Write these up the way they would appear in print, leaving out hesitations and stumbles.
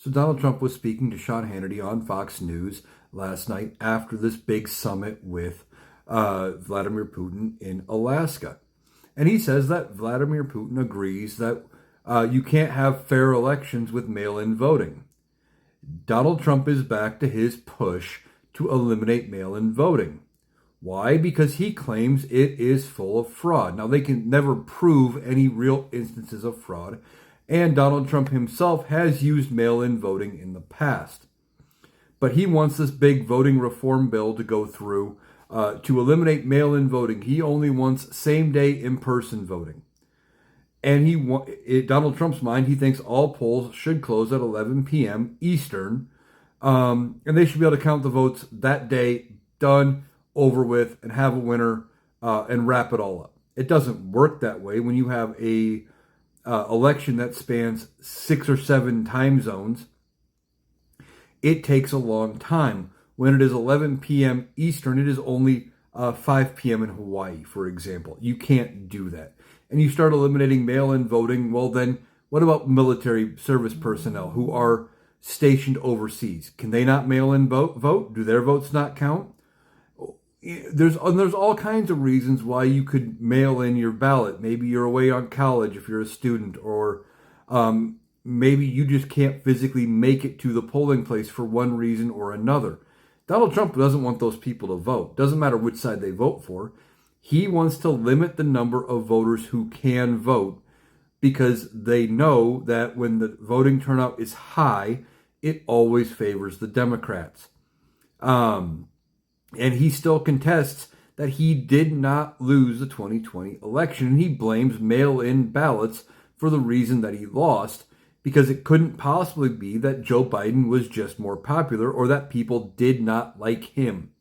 So Donald Trump was speaking to Sean Hannity on Fox News last night after this big summit with Vladimir Putin in Alaska. And he says that Vladimir Putin agrees that you can't have fair elections with mail-in voting. Donald Trump is back to his push to eliminate mail-in voting. Why? Because he claims it is full of fraud. Now, they can never prove any real instances of fraud, and Donald Trump himself has used mail-in voting in the past. But he wants this big voting reform bill to go through to eliminate mail-in voting. He only wants same-day in-person voting. And Donald Trump's mind, he thinks all polls should close at 11 p.m. Eastern, and they should be able to count the votes that day, done, over with, and have a winner and wrap it all up. It doesn't work that way when you have a election that spans 6 or 7 time zones. It takes a long time. When it is 11 p.m. Eastern, it is only 5 p.m. in Hawaii, for example. You can't do that. And you start eliminating mail-in voting, well then, what about military service personnel who are stationed overseas? Can they not mail-in vote? Do their votes not count? There's all kinds of reasons why you could mail in your ballot. Maybe you're away on college if you're a student, or maybe you just can't physically make it to the polling place for one reason or another. Donald Trump doesn't want those people to vote. Doesn't matter which side they vote for. He wants to limit the number of voters who can vote because they know that when the voting turnout is high, it always favors the Democrats. And he still contests that he did not lose the 2020 election. And he blames mail-in ballots for the reason that he lost, because it couldn't possibly be that Joe Biden was just more popular or that people did not like him.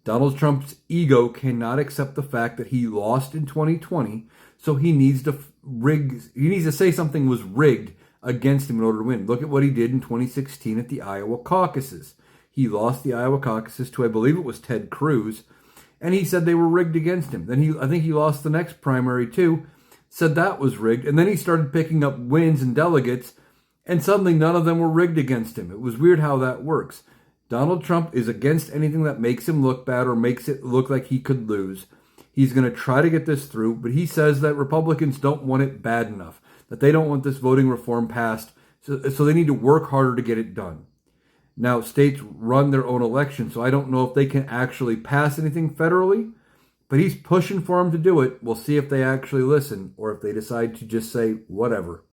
Donald Trump's ego cannot accept the fact that he lost in 2020, so he needs to say something was rigged against him in order to win. Look at what he did in 2016 at the Iowa caucuses. He lost the Iowa caucuses to, I believe it was Ted Cruz, and he said they were rigged against him. Then I think he lost the next primary too, said that was rigged, and then he started picking up wins and delegates, and suddenly none of them were rigged against him. It was weird how that works. Donald Trump is against anything that makes him look bad or makes it look like he could lose. He's going to try to get this through, but he says that Republicans don't want it bad enough, that they don't want this voting reform passed, so they need to work harder to get it done. Now, states run their own elections, so I don't know if they can actually pass anything federally, but he's pushing for them to do it. We'll see if they actually listen or if they decide to just say whatever.